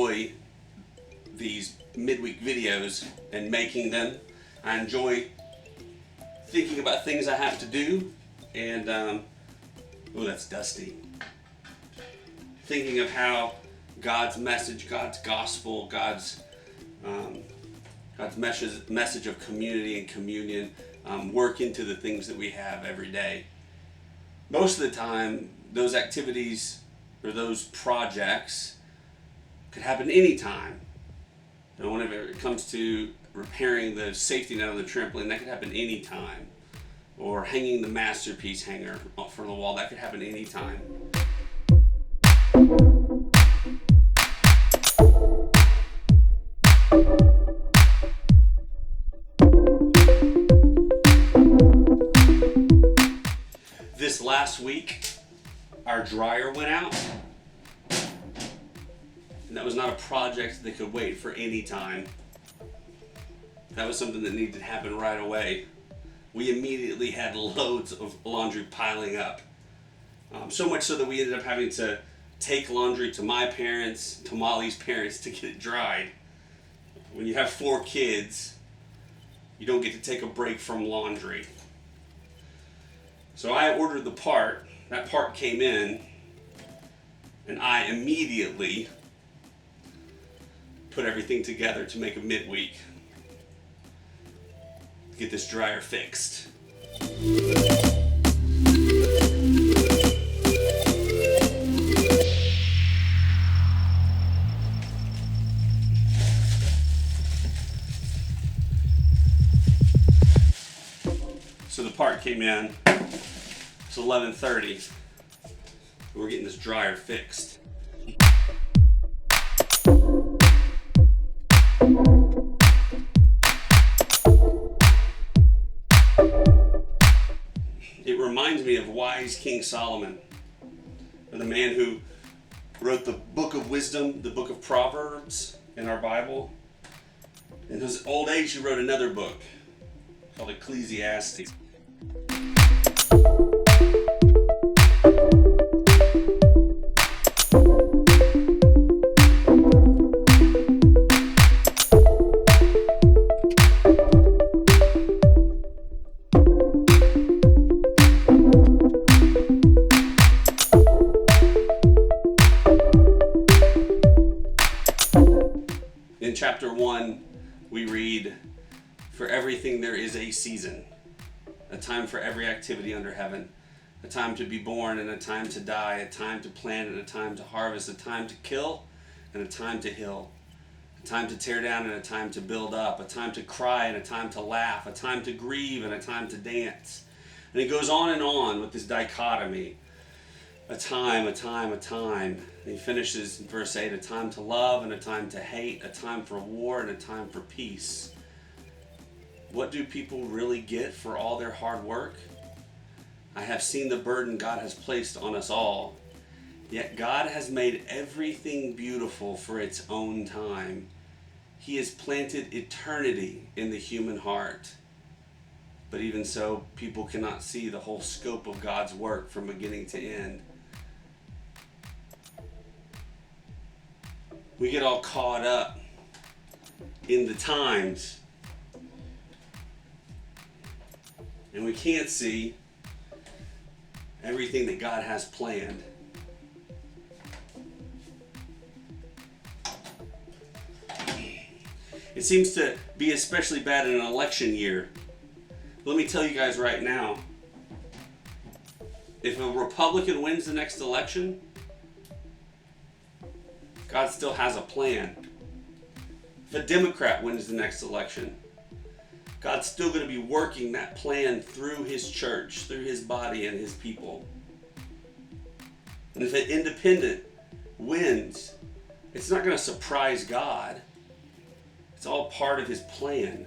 enjoy these midweek videos and making them. I enjoy thinking about things I have to do, and oh, that's dusty. Thinking of how God's message, God's gospel, God's message of community and communion work into the things that we have every day. Most of the time, those activities or those projects could happen anytime. And whenever it comes to repairing the safety net on the trampoline, that could happen anytime. Or hanging the masterpiece hanger from the wall, that could happen anytime. This last week, our dryer went out, and that was not a project that could wait for any time. That was something that needed to happen right away. We immediately had loads of laundry piling up. So much so that we ended up having to take laundry to my parents, to Molly's parents, to get it dried. When you have 4 kids, you don't get to take a break from laundry. So I ordered the part, that part came in, and I immediately put everything together to make a midweek. Get this dryer fixed. So the part came in. It's 11:30. We're getting this dryer fixed. It reminds me of wise King Solomon, the man who wrote the book of wisdom, the book of Proverbs in our Bible. In his old age, he wrote another book called Ecclesiastes. In chapter 1, we read, "For everything there is a season, a time for every activity under heaven, a time to be born and a time to die, a time to plant and a time to harvest, a time to kill and a time to heal, a time to tear down and a time to build up, a time to cry and a time to laugh, a time to grieve and a time to dance." And it goes on with this dichotomy. A time. And he finishes in verse 8, a time to love and a time to hate, a time for war and a time for peace. What do people really get for all their hard work? I have seen the burden God has placed on us all. Yet God has made everything beautiful for its own time. He has planted eternity in the human heart. But even so, people cannot see the whole scope of God's work from beginning to end. We get all caught up in the times, and we can't see everything that God has planned. It seems to be especially bad in an election year. Let me tell you guys right now, if a Republican wins the next election, God still has a plan. If a Democrat wins the next election, God's still going to be working that plan through his church, through his body and his people. And if an independent wins, it's not going to surprise God. It's all part of his plan.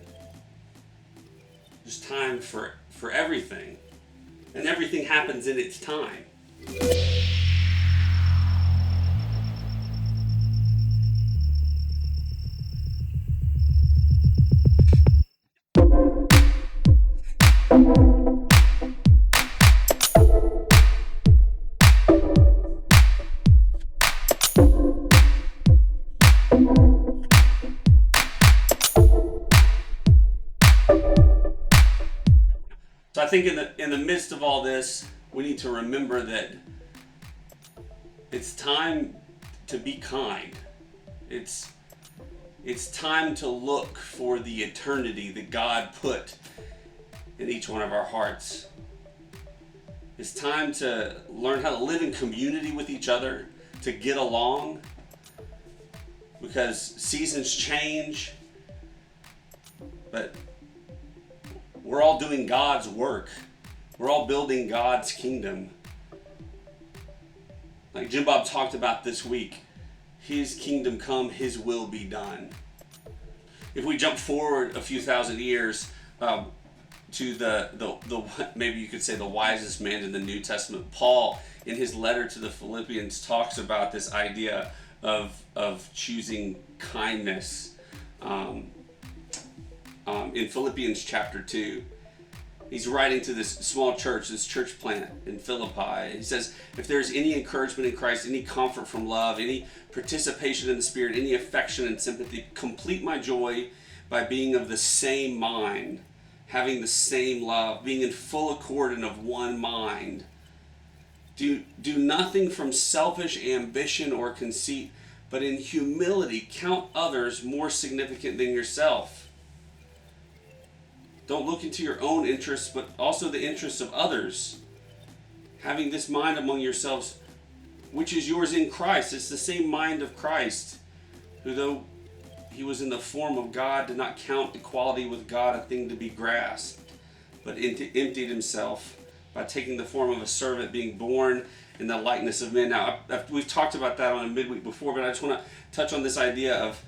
There's time for everything. And everything happens in its time. think in the midst of all this, we need to remember that it's time to be kind. It's time to look for the eternity that God put in each one of our hearts. It's time to learn how to live in community with each other, to get along, because seasons change, but we're all doing God's work. We're all building God's kingdom. Like Jim Bob talked about this week, His kingdom come, His will be done. If we jump forward a few thousand years to the maybe you could say the wisest man in the New Testament, Paul, in his letter to the Philippians, talks about this idea of choosing kindness. In Philippians chapter 2, he's writing to this small church, this church plant in Philippi. He says, if there's any encouragement in Christ, any comfort from love, any participation in the Spirit, any affection and sympathy, complete my joy by being of the same mind, having the same love, being in full accord and of one mind. Do nothing from selfish ambition or conceit, but in humility count others more significant than yourself. Don't look into your own interests, but also the interests of others. Having this mind among yourselves, which is yours in Christ. It's the same mind of Christ, who though he was in the form of God, did not count equality with God a thing to be grasped, but emptied himself by taking the form of a servant, being born in the likeness of men. Now, we've talked about that on a midweek before, but I just want to touch on this idea of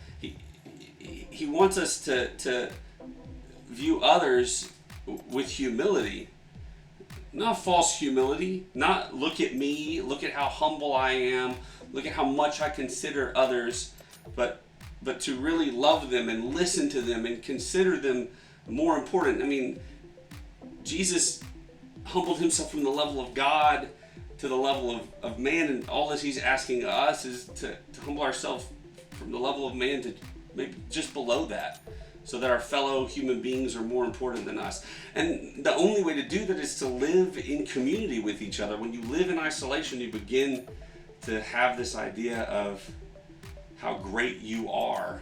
he wants us to view others with humility, not false humility, not look at me, look at how humble I am, look at how much I consider others, but to really love them and listen to them and consider them more important. I mean, Jesus humbled himself from the level of God to the level of man, and all that he's asking us is to humble ourselves from the level of man to maybe just below that, so that our fellow human beings are more important than us. And the only way to do that is to live in community with each other. When you live in isolation, you begin to have this idea of how great you are.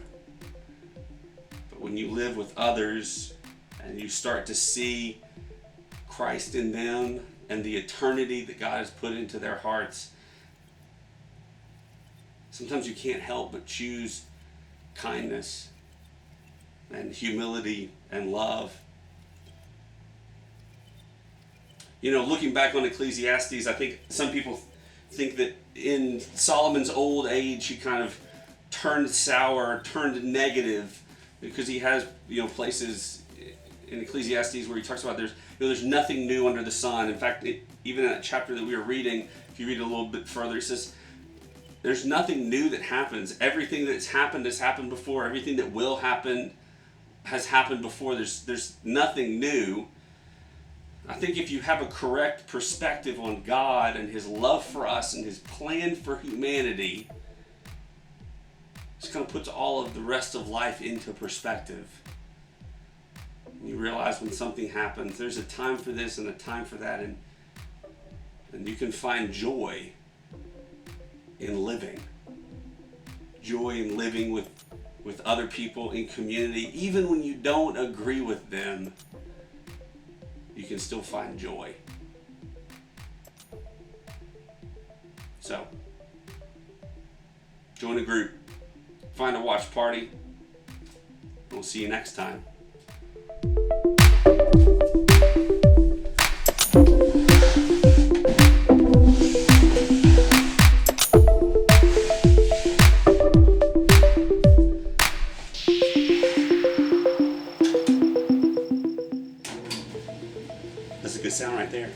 But when you live with others and you start to see Christ in them and the eternity that God has put into their hearts, sometimes you can't help but choose kindness and humility and love. You know, looking back on Ecclesiastes, I think some people think that in Solomon's old age, he kind of turned sour, turned negative, because he has, places in Ecclesiastes where he talks about there's nothing new under the sun. In fact, even in that chapter that we were reading, if you read a little bit further, he says, there's nothing new that happens. Everything that's happened has happened before. Everything that will happen has happened before. There's nothing new. I think if you have a correct perspective on God and his love for us and his plan for humanity, it kind of puts all of the rest of life into perspective. You realize when something happens, there's a time for this and a time for that, and you can find joy in living. Joy in living with other people in community. Even when you don't agree with them, you can still find joy. So, join a group, find a watch party. We'll see you next time. That's a good sound right there.